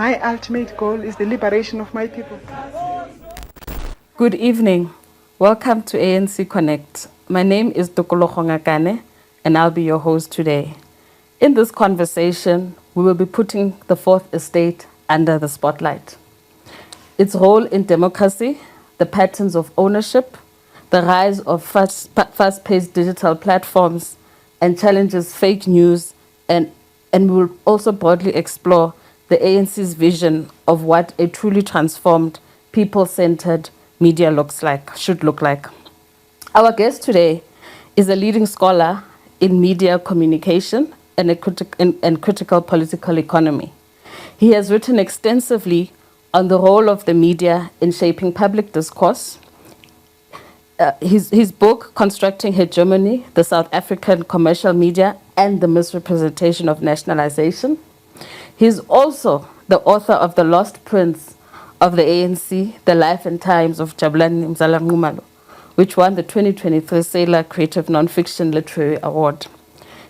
My ultimate goal is the liberation of my people. Good evening. Welcome to ANCConnect. My name is Ngakane, and I'll be your host today. In this conversation, we will be putting the Fourth Estate under the spotlight. Its role in democracy, the patterns of ownership, the rise of fast-paced digital platforms, and challenges fake news, and we will also broadly explore the ANC's vision of what a truly transformed, people-centered media should look like. Our guest today is a leading scholar in media communication and critical political economy. He has written extensively on the role of the media in shaping public discourse. His book, Constructing Hegemony, the South African Commercial Media and the Misrepresentation of Nationalization. He's also the author of The Lost Prince of the ANC, The Life and Times of Jabulani Mzala Nxumalo, which won the 2023 Sailor Creative Nonfiction Literary Award.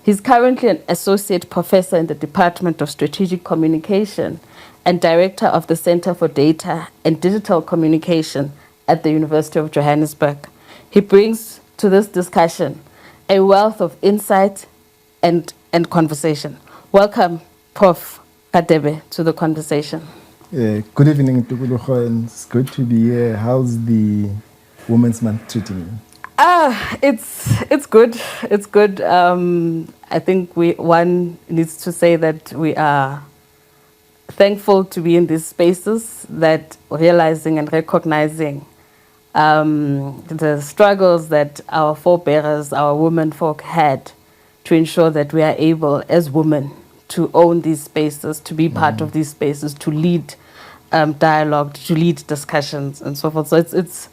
He's currently an associate professor in the Department of Strategic Communication and director of the Center for Data and Digital Communication at the University of Johannesburg. He brings to this discussion a wealth of insight and conversation. Welcome, Prof. Kadebe, to the conversation. Good evening, Tukuluho, and it's good to be here. How's the Women's Month treating you? It's good. It's good. I think one needs to say that we are thankful to be in these spaces, that realizing and recognizing the struggles that our forebearers, our women folk had to ensure that we are able as women to own these spaces, to be part of these spaces, to lead dialogue, to lead discussions and so forth. So it's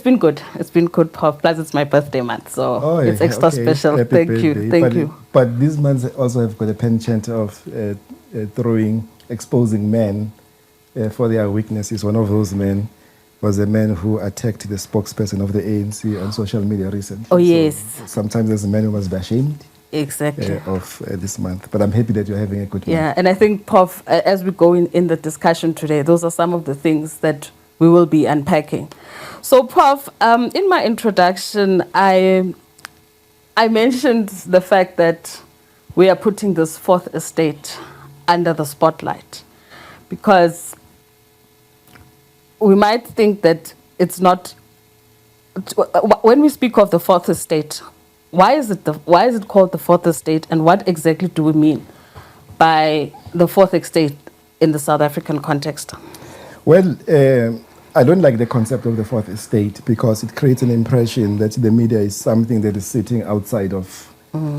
been good. It's been good, Prof. Plus it's my birthday month, so it's extra special. Happy Thank birthday. you. Thank you. But these months also have got a penchant of exposing men for their weaknesses. One of those men was a man who attacked the spokesperson of the ANC on social media recently. Oh, yes. So sometimes as a man who must be ashamed. Exactly. Of this month. But I'm happy that you're having a good month. Yeah, and I think, Prof, as we go in the discussion today, those are some of the things that we will be unpacking. So, Prof, in my introduction, I mentioned the fact that we are putting this Fourth Estate under the spotlight because we might think that it's not. When we speak of the Fourth Estate, why is it called the Fourth Estate, and what exactly do we mean by the Fourth Estate in the South African context? Well, I don't like the concept of the Fourth Estate because it creates an impression that the media is something that is sitting outside of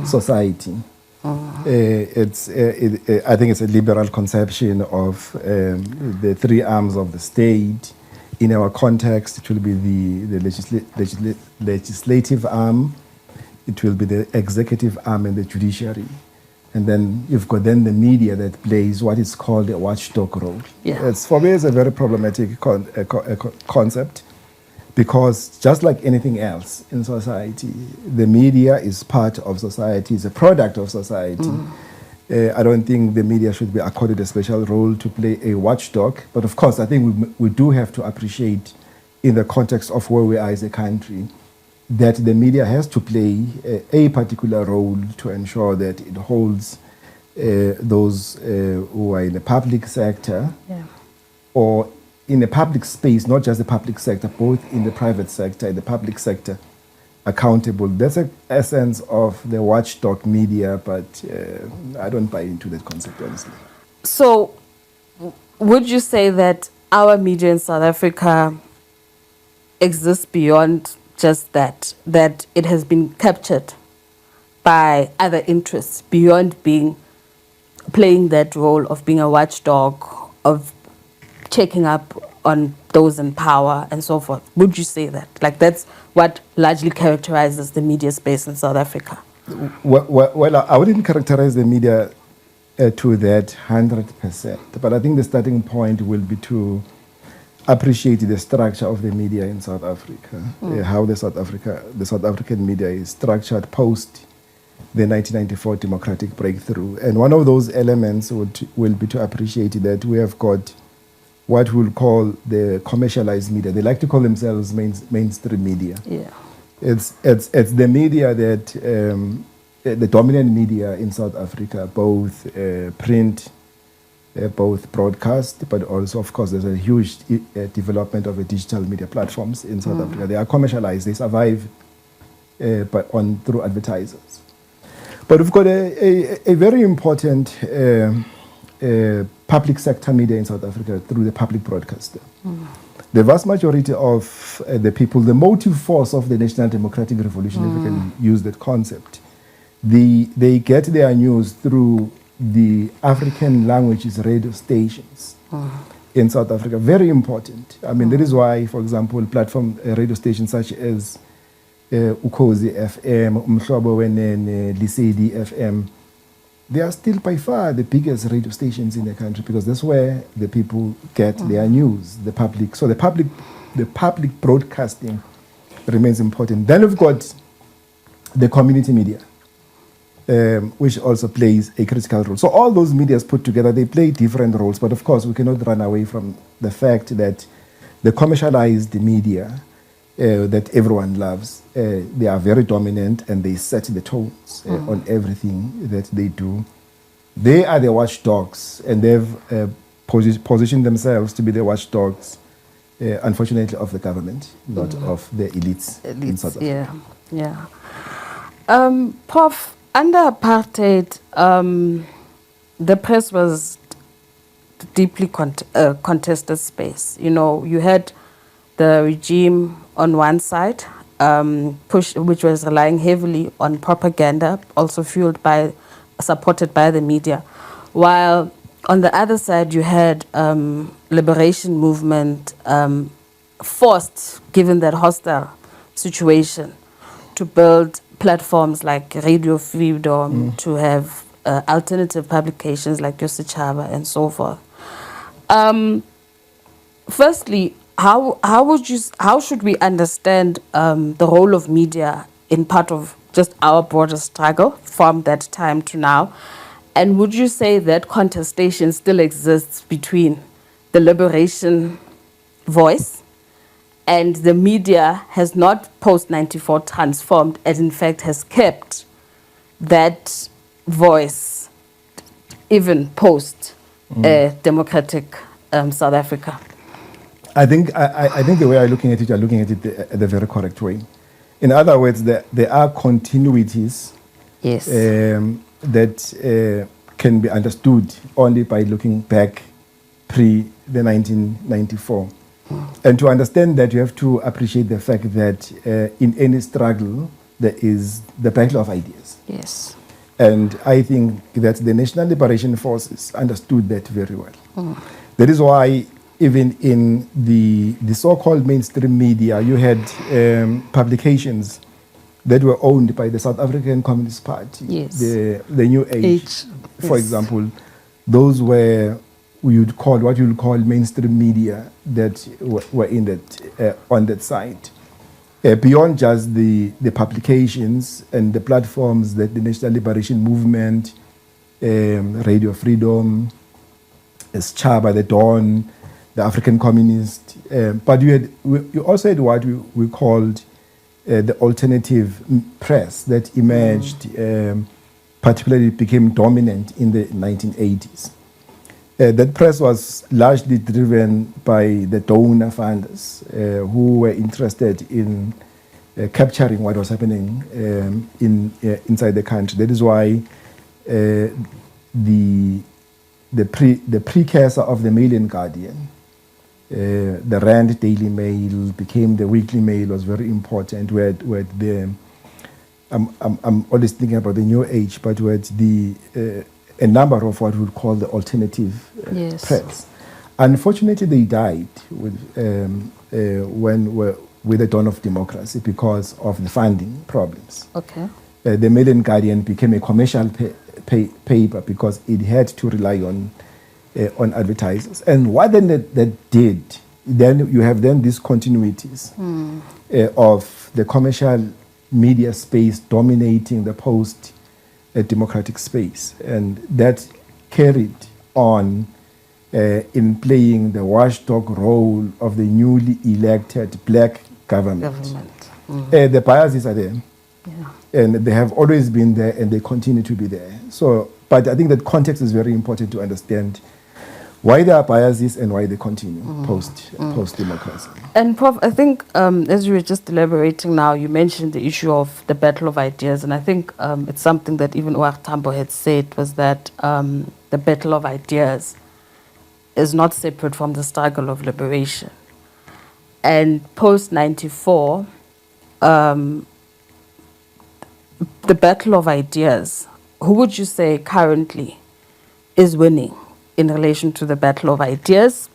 society. I think it's a liberal conception of the three arms of the state. In our context, it will be the legislative arm, it will be the executive arm and the judiciary. And then you've got then the media that plays what is called a watchdog role. Yeah. For me, it's a very problematic concept because just like anything else in society, the media is part of society, is a product of society. I don't think the media should be accorded a special role to play a watchdog. But of course, I think we do have to appreciate in the context of where we are as a country that the media has to play a particular role to ensure that it holds those who are in the public sector or in the public space, not just the public sector, both in the private sector and the public sector, accountable. That's the essence of the watchdog media, but I don't buy into that concept, honestly. So would you say that our media in South Africa exists beyond just that it has been captured by other interests beyond playing that role of being a watchdog, of checking up on those in power and so forth? Would you say that? Like that's what largely characterizes the media space in South Africa? Well, I wouldn't characterize the media to that 100%, but I think the starting point will be to appreciate the structure of the media in South Africa, how the South African media is structured post the 1994 democratic breakthrough. And one of those elements will be to appreciate that we have got what we'll call the commercialized media. They like to call themselves mainstream media. Yeah. It's the media that, the dominant media in South Africa, both print, both broadcast, but also, of course, there's a huge development of the digital media platforms in South Africa. They are commercialized. They survive through advertisers. But we've got a very important public sector media in South Africa through the public broadcaster. The vast majority of the people, the motive force of the National Democratic Revolution, if we can use that concept, they get their news through the African languages radio stations in South Africa. Very important. I mean, that is why, for example, platform radio stations such as Ukhozi FM, Umhlobo Wenene, Lisedi FM, they are still by far the biggest radio stations in the country because that's where the people get their news, the public. So the public broadcasting remains important. Then we've got the community media, which also plays a critical role. So all those medias put together, they play different roles, but of course we cannot run away from the fact that the commercialized media that everyone loves, they are very dominant and they set the tones on everything that they do. They are the watchdogs and they've positioned themselves to be the watchdogs, unfortunately, of the government, not of the elites in South Africa. Yeah. Prof, under apartheid, the press was deeply contested space. You know, you had the regime on one side, which was relying heavily on propaganda, also supported by the media, while on the other side you had liberation movement forced, given that hostile situation, to build platforms like Radio Freedom, to have alternative publications like Yosichaba and so forth. Firstly, how should we understand the role of media in part of just our broader struggle from that time to now? And would you say that contestation still exists between the liberation voice and the media has not post-94 transformed and in fact has kept that voice even post-democratic South Africa? I think the way you're looking at it the very correct way. In other words, there are continuities that can be understood only by looking back pre the 1994. And to understand that, you have to appreciate the fact that in any struggle, there is the battle of ideas. Yes. And I think that the National Liberation Forces understood that very well. That is why even in the so-called mainstream media, you had publications that were owned by the South African Communist Party, the New Age, for example. Those were what you'd call mainstream media that were in that on that side. Beyond just the publications and the platforms that the National Liberation Movement, Radio Freedom, Chaba, the Dawn, the African Communist, but you also had what we called the alternative press that emerged, particularly became dominant in the 1980s. That press was largely driven by the donor funders who were interested in capturing what was happening inside the country. That is why the precursor of the Mail and Guardian, the Rand Daily Mail became the Weekly Mail, was very important. Where I'm always thinking about the New Age, but where a number of what we would call the alternative press. Unfortunately, they died with the dawn of democracy because of the funding problems. Okay. The Mail and Guardian became a commercial paper because it had to rely on advertisers. And what then that did, then you have these continuities of the commercial media space dominating the post a democratic space. And that carried on in playing the watchdog role of the newly elected black government. The biases are there. Yeah. And they have always been there and they continue to be there. So, but I think that context is very important to understand why there are biases and why they continue post democracy. And Prof, I think as you were just elaborating now, you mentioned the issue of the battle of ideas, and I think it's something that even Tambo had said, was that the battle of ideas is not separate from the struggle of liberation. And post 94, the battle of ideas, who would you say currently is winning in relation to the battle of ideas?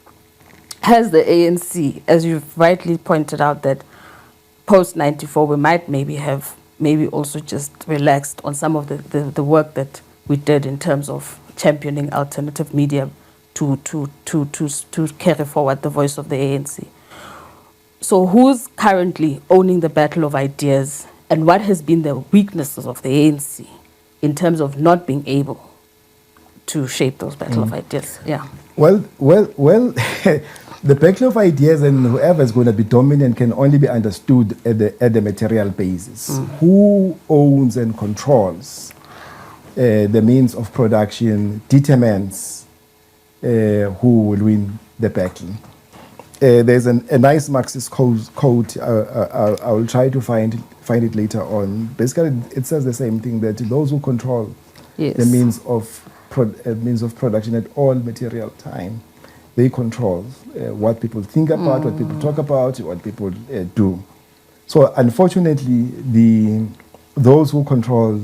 Has the ANC, as you've rightly pointed out, that post 94 we might have also just relaxed on some of the work that we did in terms of championing alternative media to carry forward the voice of the ANC. So who's currently owning the battle of ideas, and what has been the weaknesses of the ANC in terms of not being able to shape those battle of ideas? Yeah. Well, the battle of ideas and whoever is going to be dominant can only be understood at the material basis. Who owns and controls the means of production determines who will win the battle. There's a nice Marxist quote. I will try to find it later on. Basically, it says the same thing, that those who control the means of production at all material time, they control what people think about, what people talk about, what people do. So unfortunately, those who control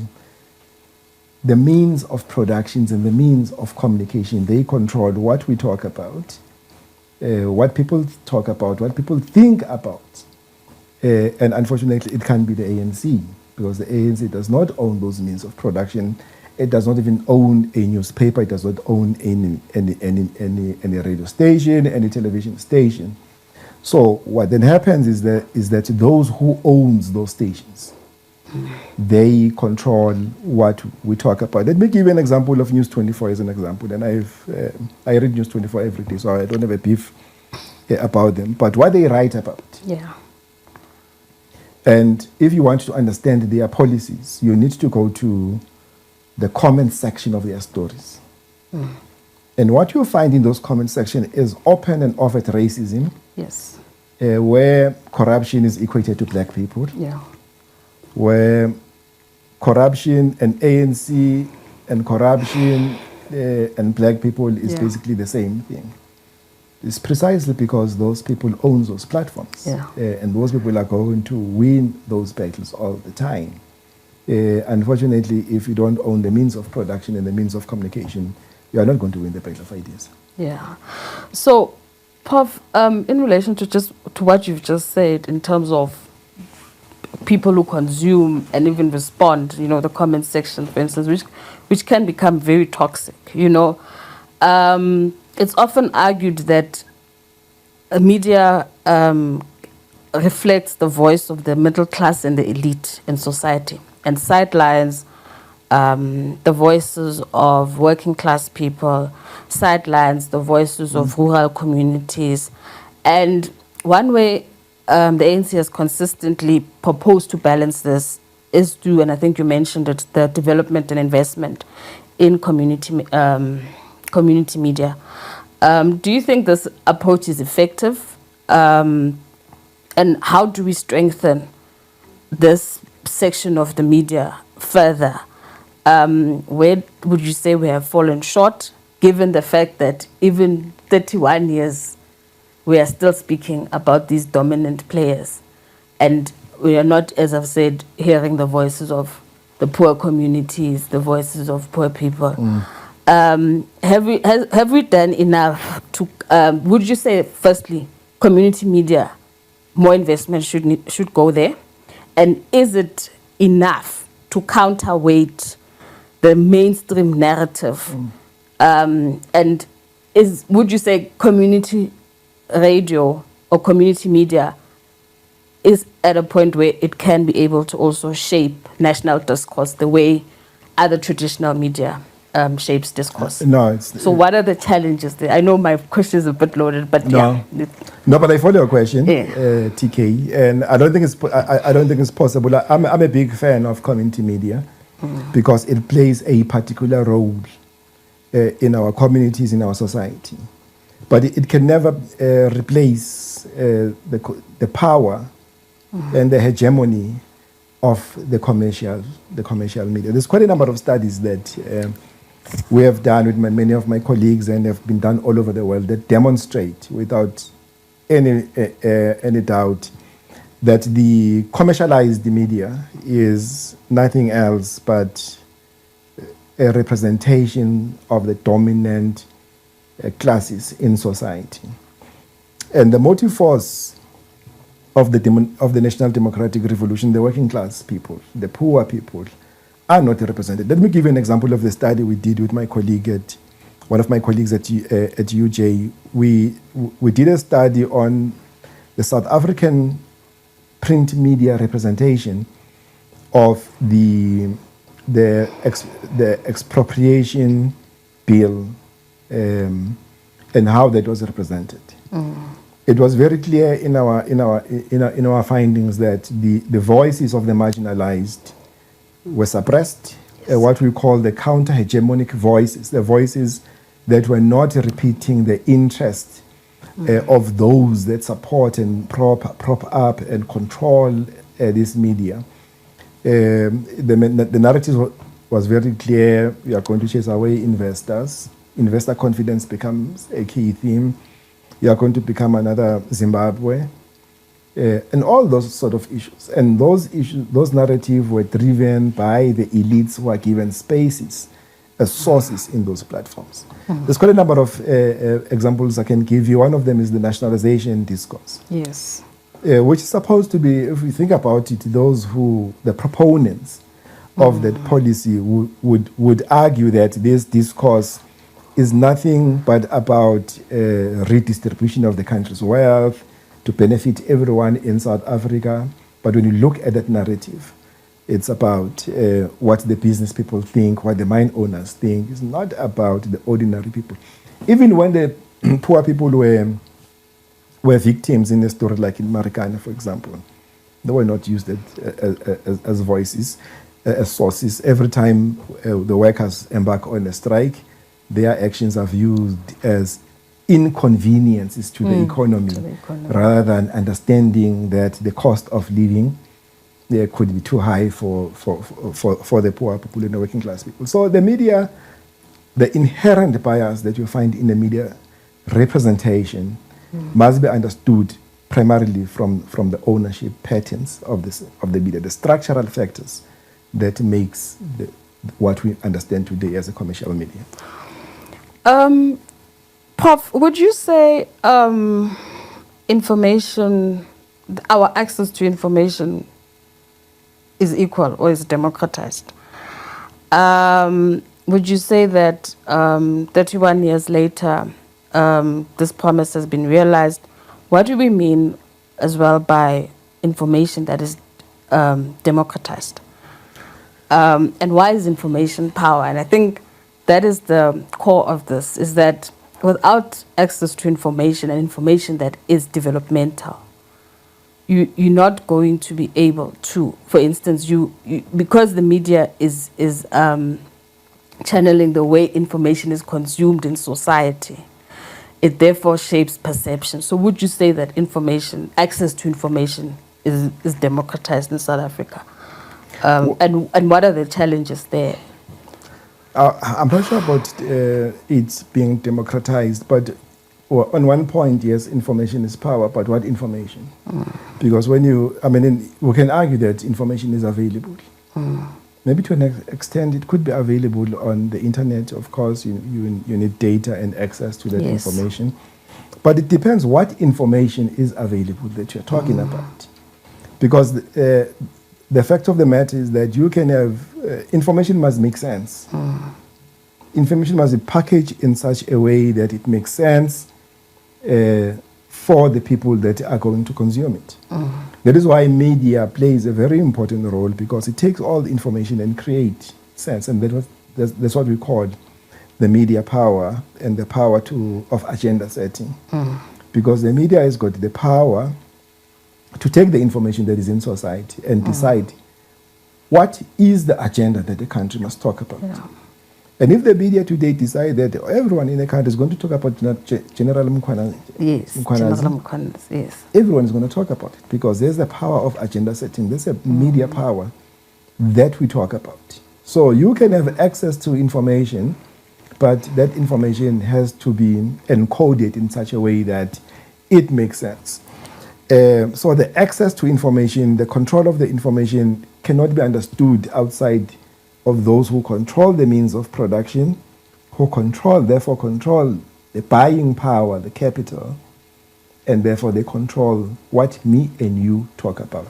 the means of productions and the means of communication, they control what we talk about, what people talk about, what people think about. And unfortunately, it can't be the ANC, because the ANC does not own those means of production. It does not even own a newspaper. It does not own any radio station, any television station. So what then happens is that those who owns those stations, they control what we talk about. Let me give you an example of News 24 as an example. And I read News 24 every day, so I don't have a beef about them. But what they write about. Yeah. And if you want to understand their policies, you need to go to the comment section of their stories. And what you find in those comment section is open and overt racism. Yes. Where corruption is equated to black people. Yeah. Where corruption and ANC and corruption and black people is basically the same thing. It's precisely because those people own those platforms. Yeah. And those people are going to win those battles all the time. Unfortunately, if you don't own the means of production and the means of communication, you are not going to win the battle of ideas. Yeah. So, Prof, in relation to what you've just said in terms of people who consume and even respond, the comment section, for instance, which can become very toxic, it's often argued that media reflects the voice of the middle class and the elite in society, and sidelines the voices of working class people, sidelines the voices of rural communities. And one way the ANC has consistently proposed to balance this is through, and I think you mentioned it, the development and investment in community media. Do you think this approach is effective? And how do we strengthen this section of the media further? Where would you say we have fallen short, given the fact that even 31 years we are still speaking about these dominant players, and we are not, as I've said, hearing the voices of the poor communities, the voices of poor people? Have we done enough to? Would you say, firstly, community media, more investment should go there, and is it enough to counterweight the mainstream narrative? And would you say community radio or community media is at a point where it can be able to also shape national discourse the way other traditional media shapes discourse. No, it's So what are the challenges there? I know my question is a bit loaded, but No. yeah. No, but I follow your question, Yeah. TK, and I don't think I don't think it's possible. I'm a big fan of community media because it plays a particular role in our communities, in our society, but it can never replace the power and the hegemony of the commercial media. There's quite a number of studies that we have done with many of my colleagues and have been done all over the world that demonstrate without any doubt that the commercialized media is nothing else but a representation of the dominant classes in society. And the motive force of the National Democratic Revolution, the working class people, the poor people, are not represented. Let me give you an example of the study we did with my colleague one of my colleagues at UJ. We did a study on the South African print media representation of the expropriation bill and how that was represented. It was very clear in our findings that the voices of the marginalized were suppressed. What we call the counter-hegemonic voices, the voices that were not repeating the interests of those that support and prop up and control this media. The narrative was very clear. We are going to chase away investors. Investor confidence becomes a key theme. You are going to become another Zimbabwe. And all those sort of issues. And those narratives were driven by the elites who are given spaces as sources in those platforms. There's quite a number of examples I can give you. One of them is the nationalization discourse. Yes. Which is supposed to be, if we think about it, the proponents of that policy would argue that this discourse is nothing but about redistribution of the country's wealth to benefit everyone in South Africa. But when you look at that narrative, it's about what the business people think, what the mine owners think. It's not about the ordinary people. Even when the poor people were victims in a story like in Marikana, for example, they were not used as voices, as sources. Every time the workers embark on a strike, their actions are viewed as inconveniences to the economy, rather than understanding that the cost of living could be too high for the poor people and the working class people. So the media, the inherent bias that you find in the media representation must be understood primarily from the ownership patterns of the media, the structural factors that makes what we understand today as a commercial media. Prof, would you say information, our access to information is equal or is democratized? Would you say that 31 years later, this promise has been realized? What do we mean as well by information that is democratized? And why is information power? And I think that is the core of this, is that without access to information and information that is developmental, you're not going to be able to, for instance, you because the media is channeling the way information is consumed in society, it therefore shapes perception. So would you say that access to information is democratized in South Africa? And what are the challenges there? I'm not sure about it being democratized, but on one point, yes, information is power, but what information? Because we can argue that information is available. Maybe to an extent, it could be available on the internet. Of course, you need data and access to that information. But it depends what information is available that you're talking about. Because the fact of the matter is that you can have, information must make sense. Information must be packaged in such a way that it makes sense for the people that are going to consume it. That is why media plays a very important role, because it takes all the information and create sense. And that's what we call the media power and the power of agenda setting. Because the media has got the power to take the information that is in society and decide what is the agenda that the country must talk about. Yeah. And if the media today decide that everyone in the country is going to talk about General Mkhwanazi, Yes, General Mkhwanazi, yes. everyone is going to talk about it because there's the power of agenda setting. There's a media power that we talk about. So you can have access to information, but that information has to be encoded in such a way that it makes sense. So the access to information, the control of the information cannot be understood outside of those who control the means of production, who therefore control the buying power, the capital, and therefore they control what me and you talk about.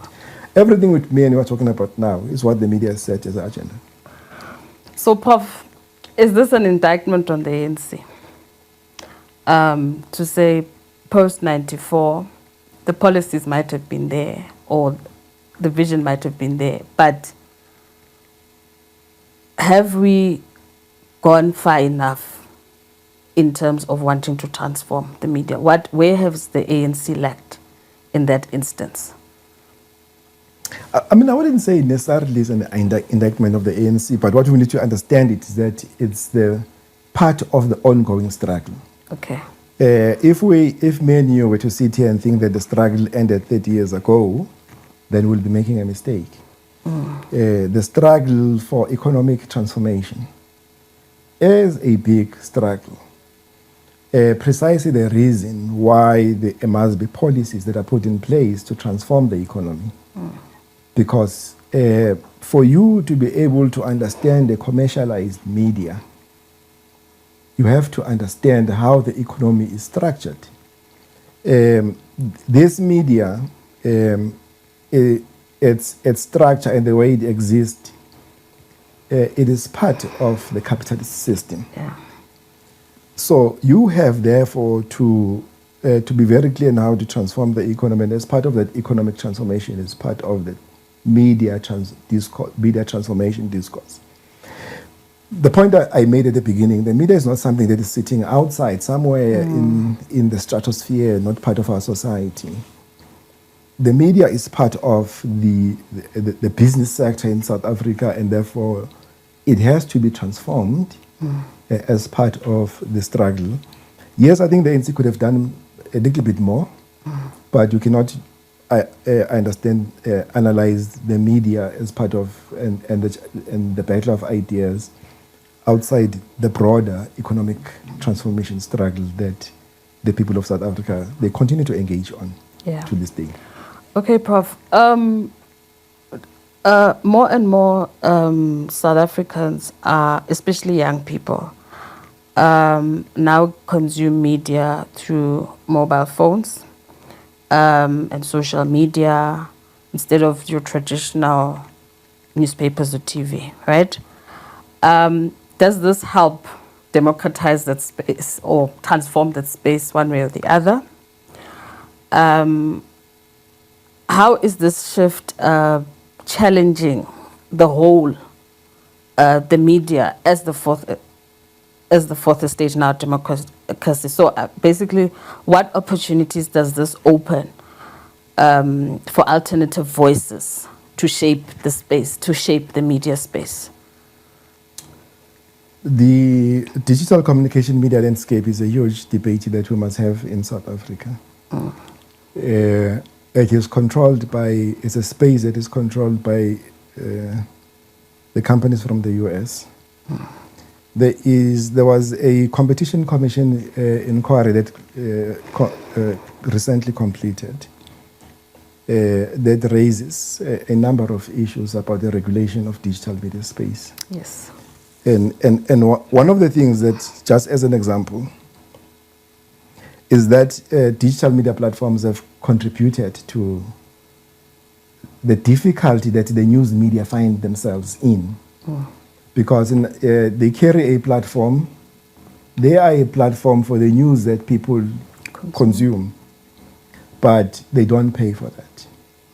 Everything with me and you are talking about now is what the media has set as an agenda. So, Prof, is this an indictment on the ANC? To say post-94, the policies might have been there or the vision might have been there, but have we gone far enough in terms of wanting to transform the media? Where has the ANC lacked in that instance? I mean, I wouldn't say necessarily it's an indictment of the ANC, but what we need to understand is that it's the part of the ongoing struggle. Okay. If me and you were to sit here and think that the struggle ended 30 years ago, then we'll be making a mistake. The struggle for economic transformation is a big struggle. Precisely the reason why there must be policies that are put in place to transform the economy. Because for you to be able to understand the commercialized media, you have to understand how the economy is structured. This media, its structure and the way it exists, it is part of the capitalist system. Yeah. So you have therefore to be very clear on how to transform the economy, and as part of that economic transformation is part of the media transformation discourse. The point that I made at the beginning, the media is not something that is sitting outside somewhere in the stratosphere, not part of our society. The media is part of the business sector in South Africa, and therefore it has to be transformed as part of the struggle. Yes, I think the ANC could have done a little bit more, but you cannot, I understand, analyze the media as part of and the battle of ideas outside the broader economic transformation struggle that the people of South Africa, they continue to engage on to this day. Okay, Prof. More and more South Africans, especially young people, now consume media through mobile phones and social media instead of your traditional newspapers or TV, right? Does this help democratize that space or transform that space one way or the other? How is this shift challenging the whole, the media as the fourth stage now democracy? So basically, what opportunities does this open for alternative voices to shape the space, to shape the media space? The digital communication media landscape is a huge debate that we must have in South Africa. It is controlled by, it's a space that is controlled by the companies from the US. There was a competition commission inquiry that recently completed that raises a number of issues about the regulation of digital media space. Yes. And one of the things that, just as an example, is that digital media platforms have contributed to the difficulty that the news media find themselves in. Because they carry a platform, they are a platform for the news that people consume, but they don't pay for that.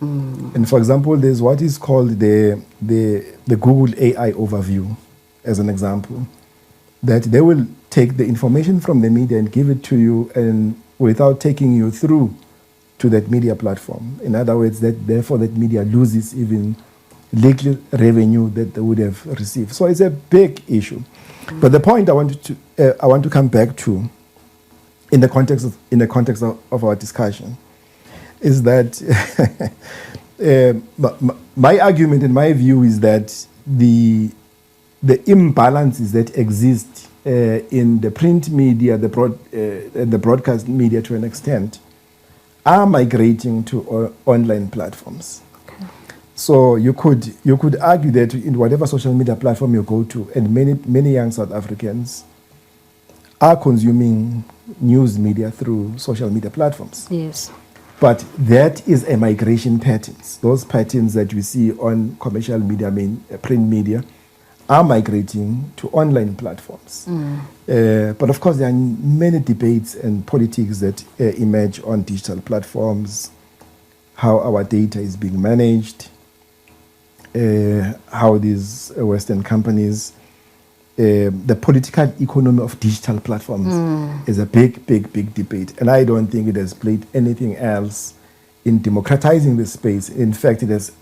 And for example, there's what is called the Google AI overview, as an example, that they will take the information from the media and give it to you, and without taking you through to that media platform. In other words, therefore that media loses even legal revenue that they would have received. So it's a big issue. But the point I want to come back to, in the context of our discussion, is that my argument and my view is that the imbalances that exist in the print media, the broadcast media to an extent, are migrating to online platforms. Okay. So you could argue that in whatever social media platform you go to, and many young South Africans are consuming news media through social media platforms. Yes. But that is a migration patterns. Those patterns that we see on commercial media, print media, are migrating to online platforms. But of course, there are many debates and politics that emerge on digital platforms, how our data is being managed, how these Western companies, the political economy of digital platforms is a big debate. And I don't think it has played anything else in democratizing the space. In fact, it has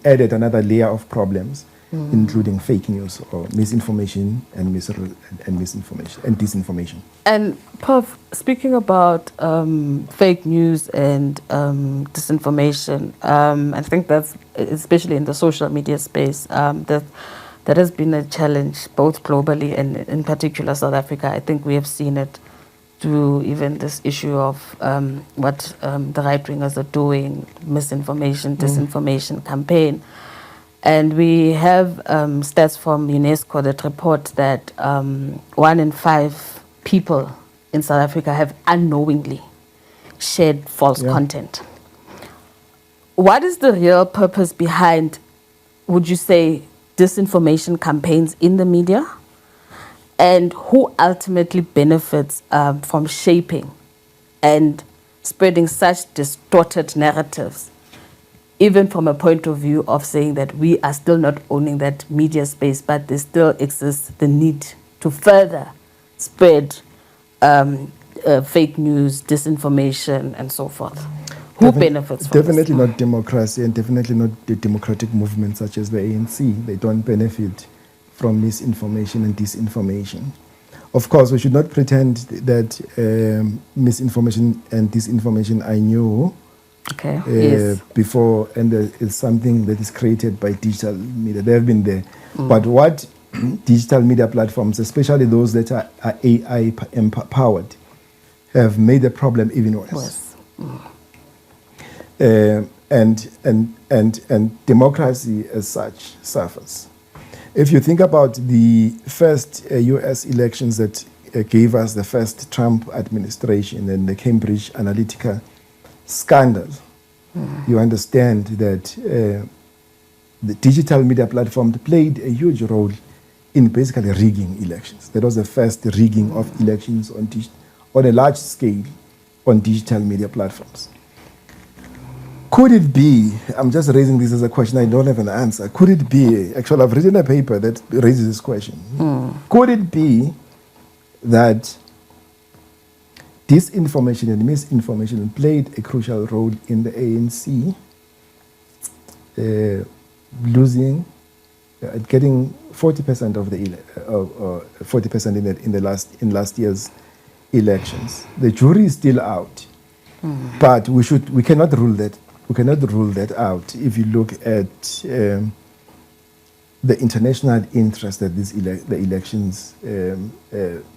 added another layer of problems, including fake news or misinformation and misinformation and disinformation. And Puff, speaking about fake news and disinformation, I think that's especially in the social media space, that has been a challenge both globally and in particular South Africa. I think we have seen it through even this issue of what the right-wingers are doing, misinformation, disinformation campaign. And we have stats from UNESCO that report that 1 in 5 people in South Africa have unknowingly shared false content. What is the real purpose behind, would you say, disinformation campaigns in the media? And who ultimately benefits from shaping and spreading such distorted narratives, even from a point of view of saying that we are still not owning that media space, but there still exists the need to further spread fake news, disinformation, and so forth? Who benefits from Definitely this? not democracy, and definitely not the democratic movements such as the ANC. They don't benefit from misinformation and disinformation. Of course, we should not pretend that misinformation and disinformation are new. Okay. Yes. Before, and it's something that is created by digital media. They have been there. But what digital media platforms, especially those that are AI empowered, have made the problem even worse. And democracy as such suffers. If you think about the first US elections that gave us the first Trump administration and the Cambridge Analytica scandal, you understand that the digital media platform played a huge role in basically rigging elections. That was the first rigging of elections on a large scale on digital media platforms. Could it be, I'm just raising this as a question, I don't have an answer. Could it be, actually I've written a paper that raises this question. Could it be that disinformation and misinformation played a crucial role in the ANC losing, getting 40% of the 40% in last year's elections? The jury is still out, but we cannot rule that. We cannot rule that out if you look at the international interest that the elections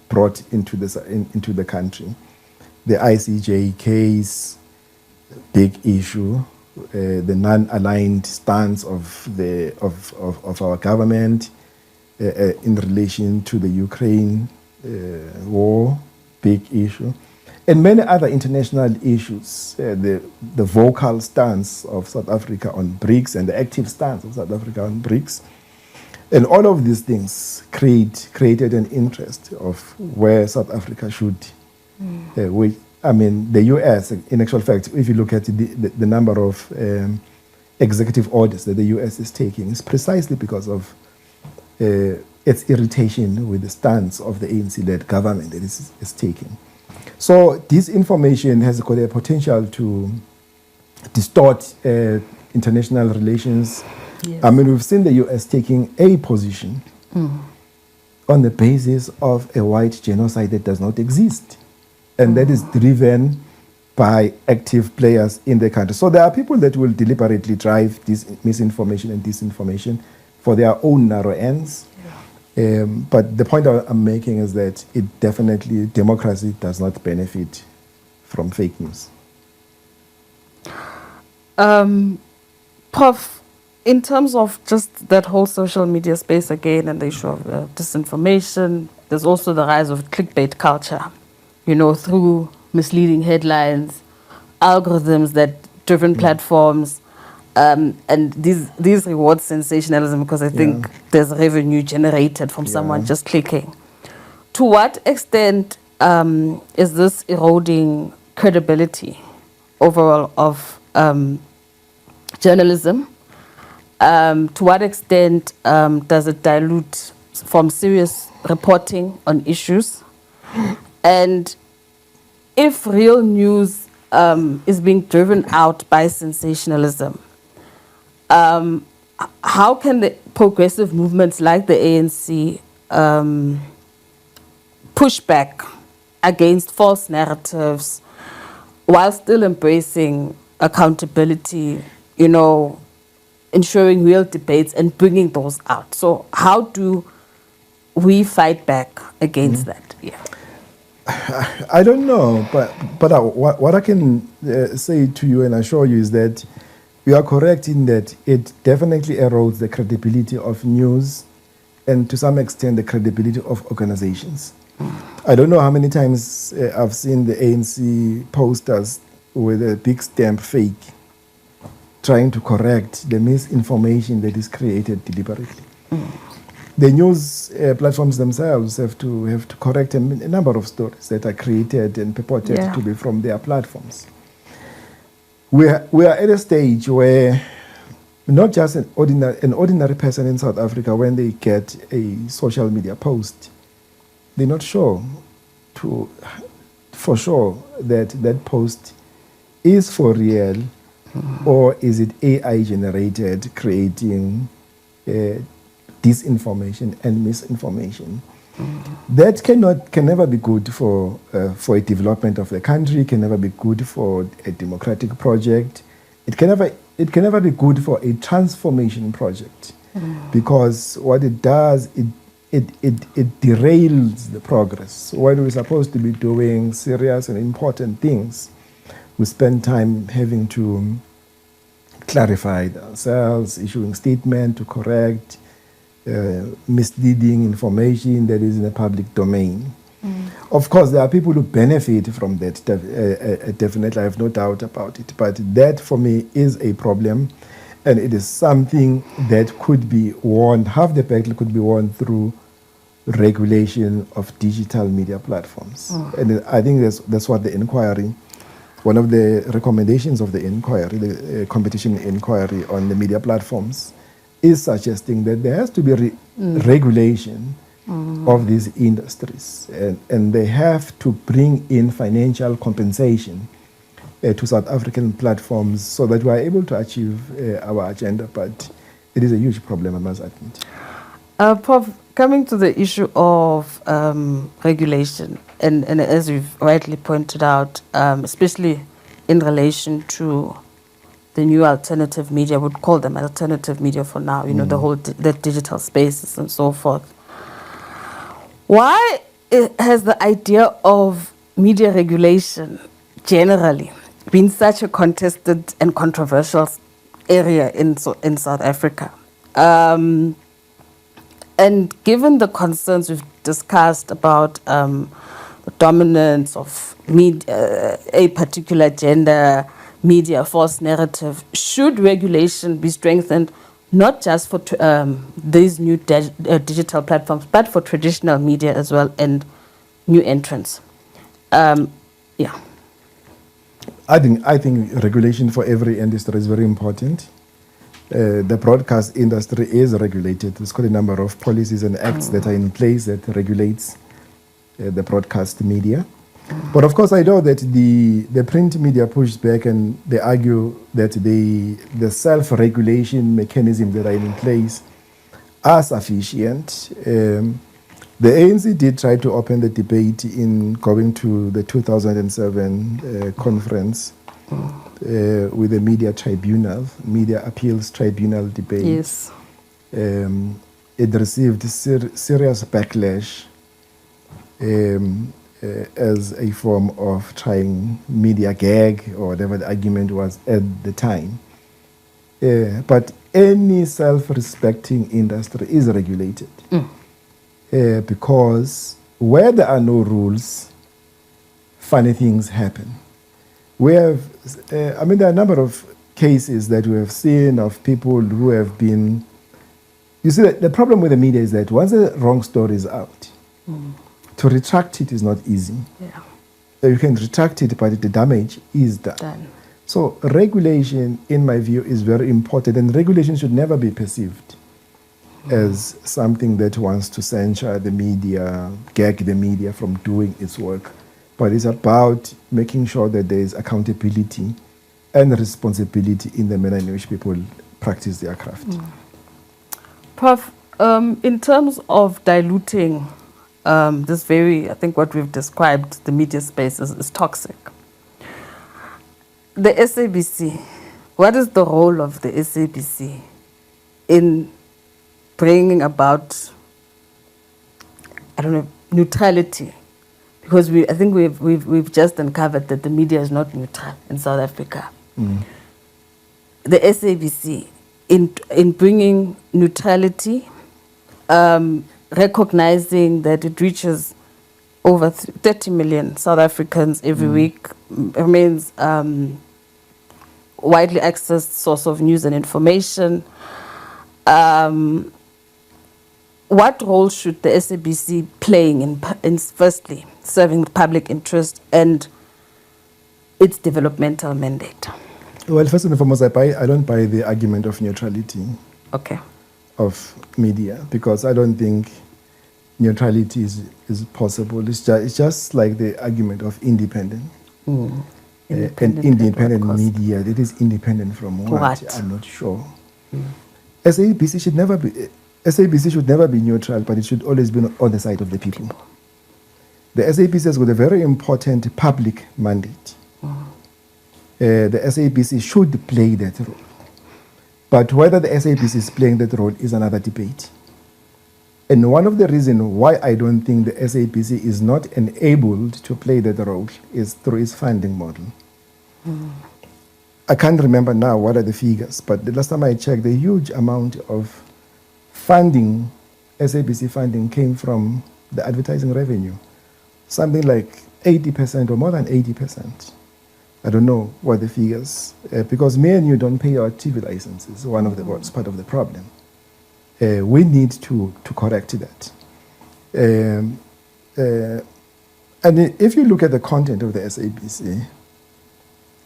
brought into the country. The ICJ case, big issue. The non-aligned stance of our government in relation to the Ukraine war, big issue. And many other international issues, the vocal stance of South Africa on BRICS and the active stance of South Africa on BRICS. And all of these things created an interest of where South Africa should. The US, in actual fact, if you look at the number of executive orders that the US is taking is precisely because of its irritation with the stance of the ANC-led government that is taking. So disinformation has got a potential to distort international relations. Yes. I mean, we've seen the US taking a position on the basis of a white genocide that does not exist. And that is driven by active players in the country. So there are people that will deliberately drive this misinformation and disinformation for their own narrow ends. But the point I'm making is that it definitely, democracy does not benefit from fake news. Prof, in terms of just that whole social media space again and the issue of disinformation, there's also the rise of clickbait culture, you know, through misleading headlines, algorithms that driven platforms, and these reward sensationalism because I think there's revenue generated from someone just clicking. To what extent is this eroding credibility overall of journalism? To what extent does it dilute from serious reporting on issues? And if real news is being driven out by sensationalism, how can the progressive movements like the ANC push back against false narratives while still embracing accountability, you know, ensuring real debates and bringing those out? So how do we fight back against that? Yeah. I don't know, but what I can say to you and assure you is that you are correct in that it definitely erodes the credibility of news and to some extent the credibility of organizations. I don't know how many times I've seen the ANC posters with a big stamp fake trying to correct the misinformation that is created deliberately. The news platforms themselves have to correct a number of stories that are created and purported to be from their platforms. We are at a stage where not just an ordinary person in South Africa, when they get a social media post, they're not sure for sure that that post is for real or is it AI generated, creating disinformation and misinformation. That can never be good for a development of the country. Can never be good for a democratic project. It can never be good for a transformation project, because what it does, it derails the progress. When we're supposed to be doing serious and important things, we spend time having to clarify ourselves, issuing statement to correct misleading information that is in the public domain. Of course, there are people who benefit from that, definitely, I have no doubt about it. But that, for me, is a problem, and it is something that could be won, half the battle could be won through regulation of digital media platforms. And I think that's what the inquiry, one of the recommendations of the inquiry, the competition inquiry on the media platforms, is suggesting that there has to be regulation of these industries, and they have to bring in financial compensation to South African platforms so that we are able to achieve our agenda. But it is a huge problem, I must admit. Prof, coming to the issue of regulation, and as you've rightly pointed out, especially in relation to the new alternative media, would call them alternative media for now, you know, the whole the digital spaces and so forth. Why has the idea of media regulation generally been such a contested and controversial area in South Africa? And given the concerns we've discussed about the dominance of a particular gender, media, false narrative, should regulation be strengthened not just for these new digital platforms, but for traditional media as well and new entrants? I think regulation for every industry is very important. The broadcast industry is regulated. There's quite a number of policies and acts that are in place that regulates the broadcast media. But of course, I know that the print media pushes back and they argue that the self-regulation mechanisms that are in place are sufficient. The ANC did try to open the debate in going to the 2007 conference with the Media Tribunal, Media Appeals Tribunal debate. Yes. It received serious backlash as a form of trying media gag or whatever the argument was at the time. But any self-respecting industry is regulated because where there are no rules, funny things happen. We have, there are a number of cases that we have seen of people who have been, you see, the problem with the media is that once the wrong story is out, to retract it is not easy. Yeah. You can retract it, but the damage is done. So regulation, in my view, is very important, and regulation should never be perceived as something that wants to censure the media, gag the media from doing its work. But it's about making sure that there is accountability and responsibility in the manner in which people practice their craft. Prof, in terms of diluting this very, I think what we've described, the media space is toxic. The SABC, what is the role of the SABC in bringing about, I don't know, neutrality? Because I think we've just uncovered that the media is not neutral in South Africa. The SABC in bringing neutrality, recognizing that it reaches over 30 million South Africans every week, remains widely accessed source of news and information. What role should the SABC playing in firstly serving the public interest and its developmental mandate? Well, first and foremost, I don't buy the argument of neutrality of media, because I don't think neutrality is possible. It's just like the argument of independent. Independent media that is independent from what? I'm not sure. SABC should never be neutral, but it should always be on the side of the people. The SABC has got a very important public mandate. The SABC should play that role. But whether the SABC is playing that role is another debate. And one of the reasons why I don't think the SABC is not enabled to play that role is through its funding model. I can't remember now what are the figures, but the last time I checked, the huge amount of funding, SABC funding, came from the advertising revenue. Something like 80% or more than 80%. I don't know what the figures, because me and you don't pay our TV licenses. One of the what's part of the problem. We need to correct that. And if you look at the content of the SABC,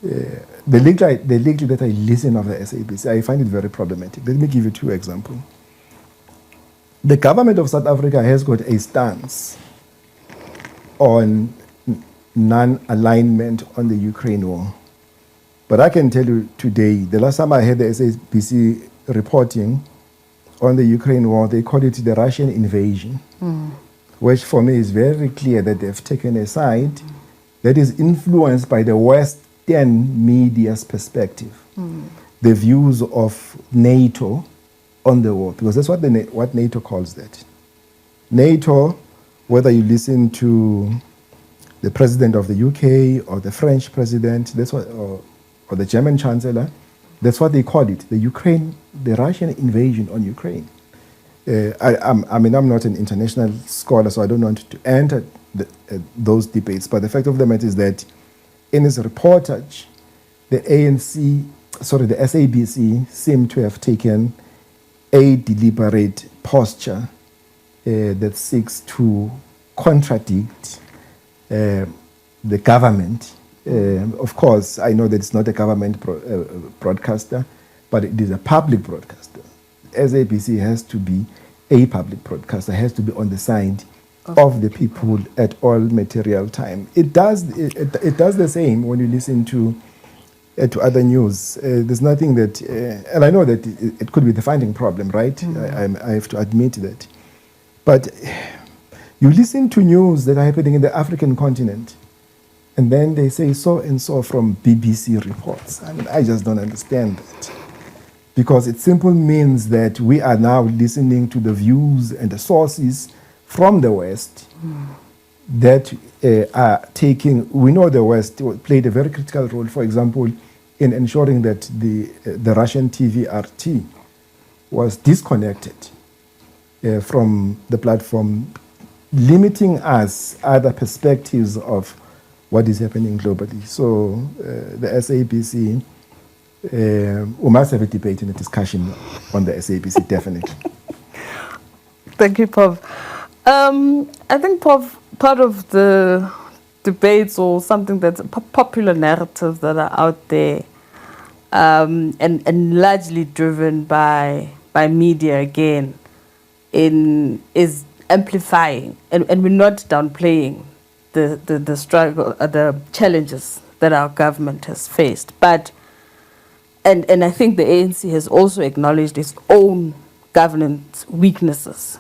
the legal that I listen of the SABC, I find it very problematic. Let me give you two examples. The government of South Africa has got a stance on non-alignment on the Ukraine war. But I can tell you today, the last time I heard the SABC reporting on the Ukraine war, they call it the Russian invasion, which for me is very clear that they've taken a side that is influenced by the Western media's perspective, the views of NATO on the war, because that's what NATO calls that. NATO, whether you listen to the president of the UK or the French president, that's what, or the German chancellor, that's what they call it, the Russian invasion on Ukraine. I'm not an international scholar, so I don't want to enter those debates, but the fact of the matter is that in its reportage, the SABC seemed to have taken a deliberate posture that seeks to contradict the government. Of course, I know that it's not a government broadcaster, but it is a public broadcaster. SABC has to be a public broadcaster, has to be on the side of the people at all material time. It does the same when you listen to other news. There's nothing that, and I know that it could be the funding problem, right? I have to admit that. But you listen to news that are happening in the African continent, and then they say so and so from BBC reports. I mean, I just don't understand that. Because it simply means that we are now listening to the views and the sources from the West that are taking. We know the West played a very critical role, for example, in ensuring that the Russian TV RT was disconnected from the platform, limiting us other perspectives of what is happening globally. So the SABC, we must have a debate and a discussion on the SABC, definitely. Thank you, Pav. I think, Pav, part of the debates or something that's popular narratives that are out there and largely driven by media again is amplifying, and we're not downplaying the struggle, the challenges that our government has faced. But and I think the ANC has also acknowledged its own governance weaknesses,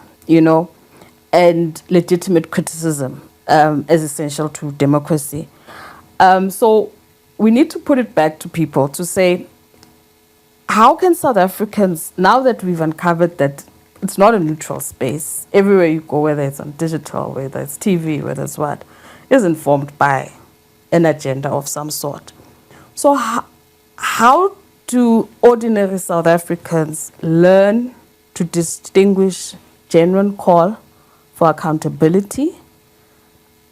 and legitimate criticism as essential to democracy. So we need to put it back to people to say, how can South Africans, now that we've uncovered that it's not a neutral space, everywhere you go, whether it's on digital, whether it's TV, whether it's what, is informed by an agenda of some sort. So how do ordinary South Africans learn to distinguish genuine call for accountability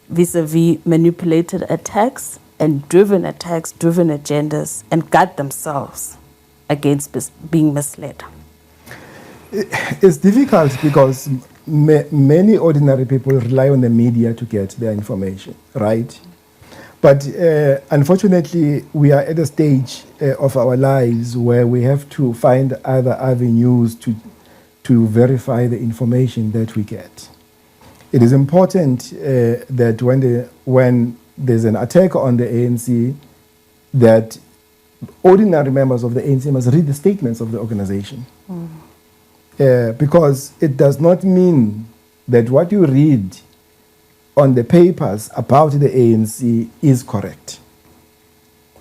vis-a-vis manipulated attacks and driven agendas, and guard themselves against being misled? It's difficult because many ordinary people rely on the media to get their information, right? But unfortunately, we are at a stage of our lives where we have to find other avenues to verify the information that we get. It is important that when there's an attack on the ANC, that ordinary members of the ANC must read the statements of the organization. Because it does not mean that what you read on the papers about the ANC is correct.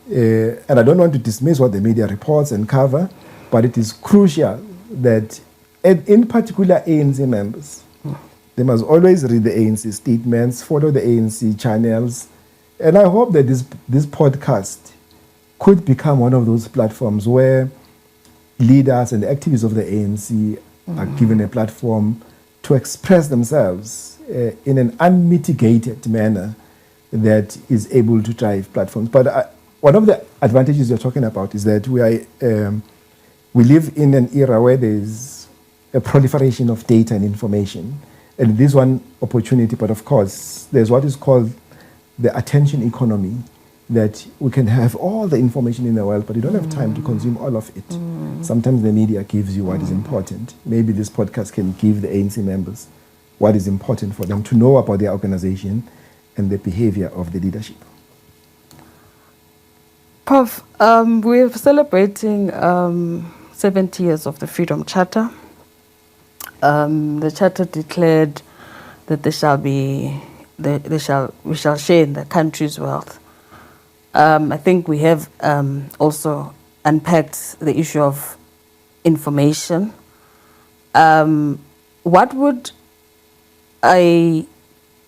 And I don't want to dismiss what the media reports and cover, but it is crucial that, in particular ANC members, they must always read the ANC statements, follow the ANC channels, and I hope that this podcast could become one of those platforms where leaders and activists of the ANC are given a platform to express themselves in an unmitigated manner that is able to drive platforms. But one of the advantages you're talking about is that we live in an era where there's a proliferation of data and information. And this one opportunity, but of course, there's what is called the attention economy, that we can have all the information in the world, but you don't have time to consume all of it. Sometimes the media gives you what is important. Maybe this podcast can give the ANC members what is important for them to know about their organization and the behavior of the leadership. Pav, we're celebrating 70 years of the Freedom Charter. The Charter declared that we shall share in the country's wealth. I think we have also unpacked the issue of information. What would a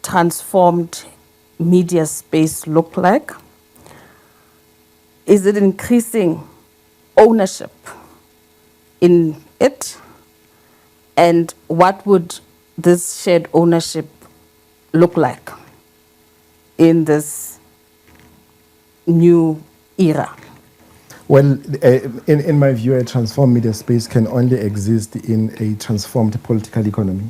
transformed media space look like? Is it increasing ownership in it? And what would this shared ownership look like in this new era? Well, in my view, a transformed media space can only exist in a transformed political economy,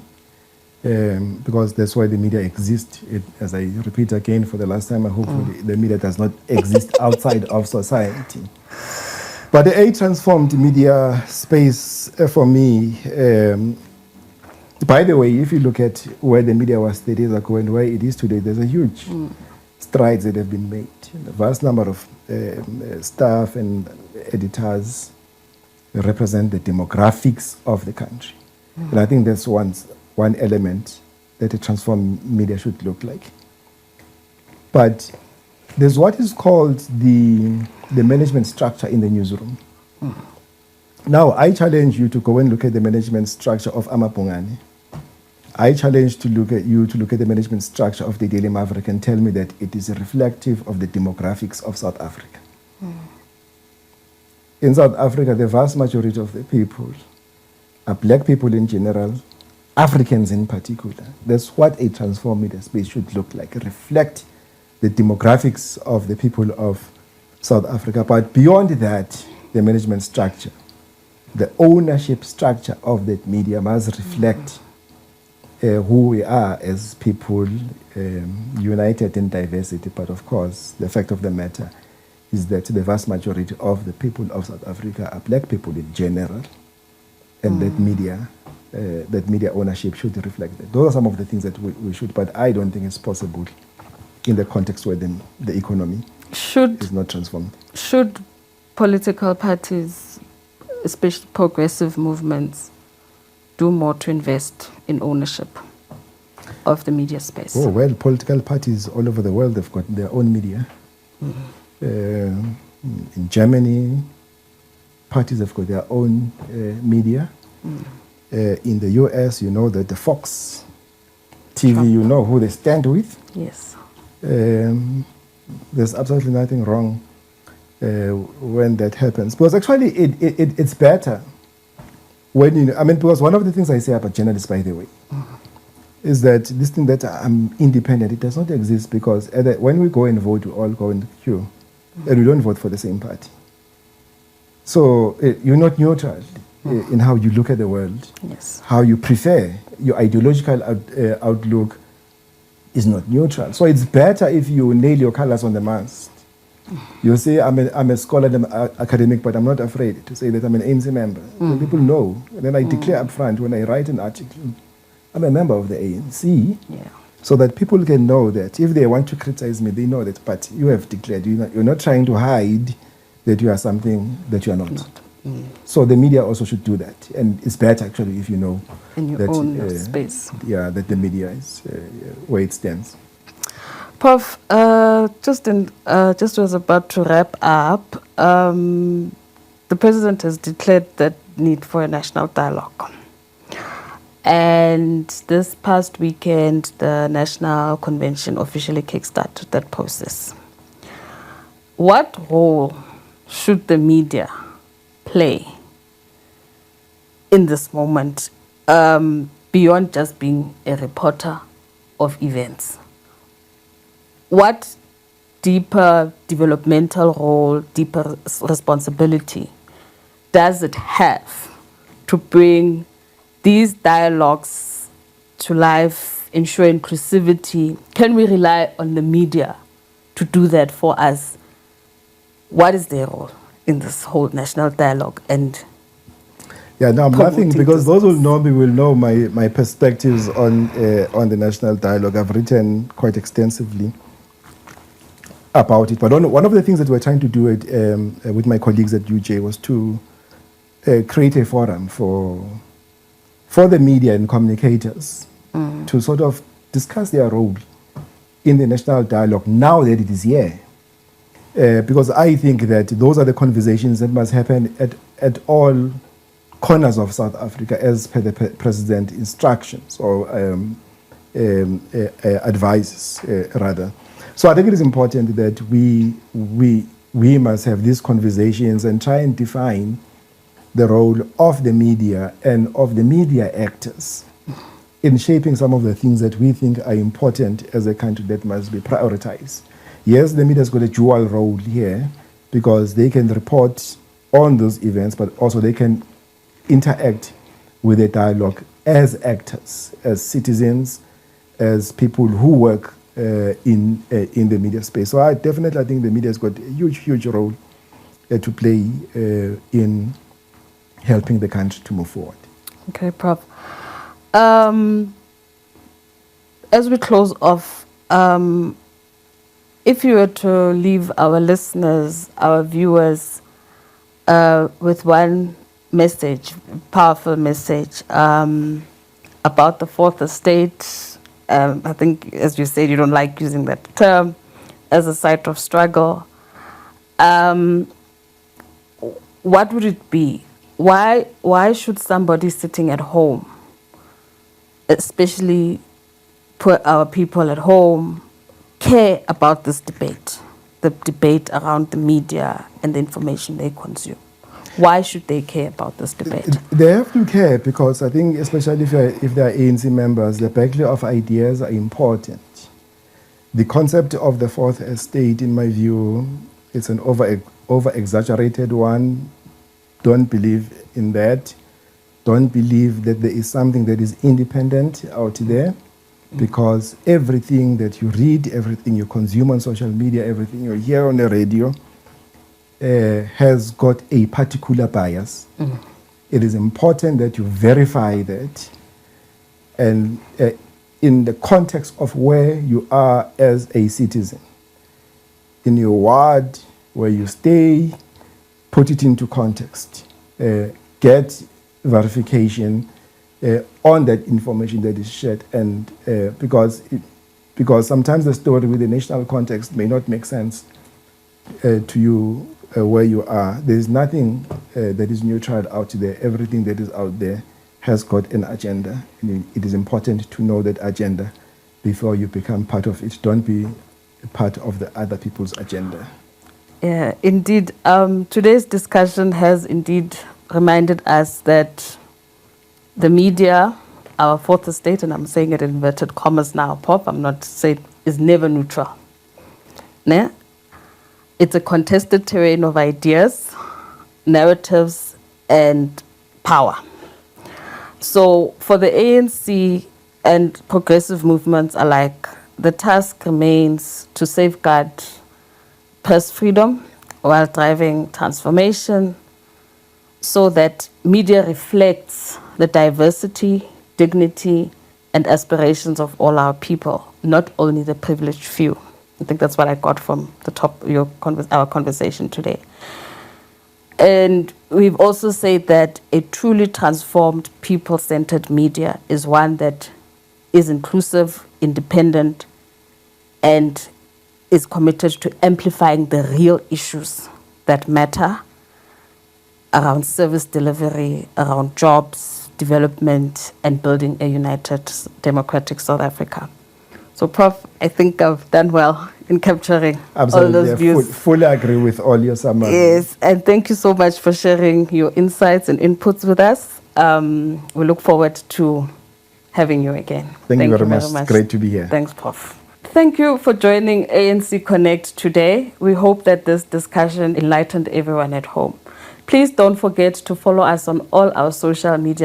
because that's why the media exists. As I repeat again for the last time, hopefully the media does not exist outside of society. But the transformed media space for me, by the way, if you look at where the media was 30 years ago and where it is today, there's a huge strides that have been made. A vast number of staff and editors represent the demographics of the country. And I think that's one element that a transformed media should look like. But there's what is called the management structure in the newsroom. Now, I challenge you to go and look at the management structure of Amapungani. I challenge you to look at the management structure of the Daily Maverick and tell me that it is reflective of the demographics of South Africa. In South Africa, the vast majority of the people are black people in general, Africans in particular. That's what a transformed media space should look like, reflect the demographics of the people of South Africa. But beyond that, the management structure, the ownership structure of that media must reflect who we are as people, united in diversity. But of course, the fact of the matter is that the vast majority of the people of South Africa are black people in general, and that media ownership should reflect that. Those are some of the things that we should, but I don't think it's possible in the context where the economy is not transformed. Should political parties, especially progressive movements, do more to invest in ownership of the media space? Oh, well, political parties all over the world have got their own media. In Germany, parties have got their own media. In the US, you know that the Fox TV, Trump. You know who they stand with. Yes. There's absolutely nothing wrong when that happens. Because actually, it's better when you know, I mean, because one of the things I say about journalists, by the way, is that this thing that I'm independent, it does not exist, because when we go and vote, we all go in the queue, and we don't vote for the same party. So you're not neutral in how you look at the world. Yes. How you prefer, your ideological outlook is not neutral. So it's better if you nail your colors on the mast. You say, I'm a scholar, I'm academic, but I'm not afraid to say that I'm an ANC member. So people know. And then I declare up front when I write an article, I'm a member of the ANC. Yeah. So that people can know that if they want to criticize me, they know that, but you have declared, you're not trying to hide that you are something that you are not. So the media also should do that. And it's better, actually, if you know In your that, own space. Yeah, that the media is where it stands. Prof, just was about to wrap up. The president has declared the need for a national dialogue. And this past weekend, the National Convention officially kickstarted that process. What role should the media play in this moment, beyond just being a reporter of events? What deeper developmental role, deeper responsibility does it have to bring these dialogues to life, ensure inclusivity? Can we rely on the media to do that for us? What is their role in this whole national dialogue? And yeah, no, I'm laughing because those who know me will know my perspectives on the national dialogue. I've written quite extensively about it. But one of the things that we're trying to do with my colleagues at UJ was to create a forum for the media and communicators to sort of discuss their role in the national dialogue now that it is here. Because I think that those are the conversations that must happen at all corners of South Africa as per the president's instructions or advices, rather. So I think it is important that we must have these conversations and try and define the role of the media and of the media actors in shaping some of the things that we think are important as a country that must be prioritized. Yes, the media's got a dual role here because they can report on those events, but also they can interact with the dialogue as actors, as citizens, as people who work in the media space. So I think the media's got a huge role to play in helping the country to move forward. Okay, Prof. As we close off, if you were to leave our listeners, our viewers, with one message, powerful message, about the fourth estate, I think, as you said, you don't like using that term, as a site of struggle, what would it be? Why should somebody sitting at home, especially our people at home, care about this debate, the debate around the media and the information they consume? Why should they care about this debate? They have to care because I think, especially if they are ANC members, the backlog of ideas are important. The concept of the fourth estate, in my view, it's an over-exaggerated one. Don't believe in that. Don't believe that there is something that is independent out there, because everything that you read, everything you consume on social media, everything you hear on the radio has got a particular bias. It is important that you verify that, and in the context of where you are as a citizen, in your ward, where you stay, put it into context. Get verification on that information that is shared, and because sometimes the story with the national context may not make sense to you where you are. There is nothing that is neutral out there. Everything that is out there has got an agenda, and it is important to know that agenda before you become part of it. Don't be part of the other people's agenda. Yeah, indeed. Today's discussion has indeed reminded us that the media, our fourth estate, and I'm saying it in inverted commas now, Pop, I'm not saying, is never neutral. Ne? It's a contested terrain of ideas, narratives, and power. So for the ANC and progressive movements alike, the task remains to safeguard press freedom while driving transformation, so that media reflects the diversity, dignity, and aspirations of all our people, not only the privileged few. I think that's what I got from the top of our conversation today. And we've also said that a truly transformed, people-centered media is one that is inclusive, independent, and is committed to amplifying the real issues that matter around service delivery, around jobs, development, and building a united, democratic South Africa. So, Prof, I think I've done well in capturing Absolutely, all those views. Fully agree with all your summaries. Yes, and thank you so much for sharing your insights and inputs with us. We look forward to having you again. Thank you very much. Great to be here. Thanks, Prof. Thank you for joining ANC Connect today. We hope that this discussion enlightened everyone at home. Please don't forget to follow us on all our social media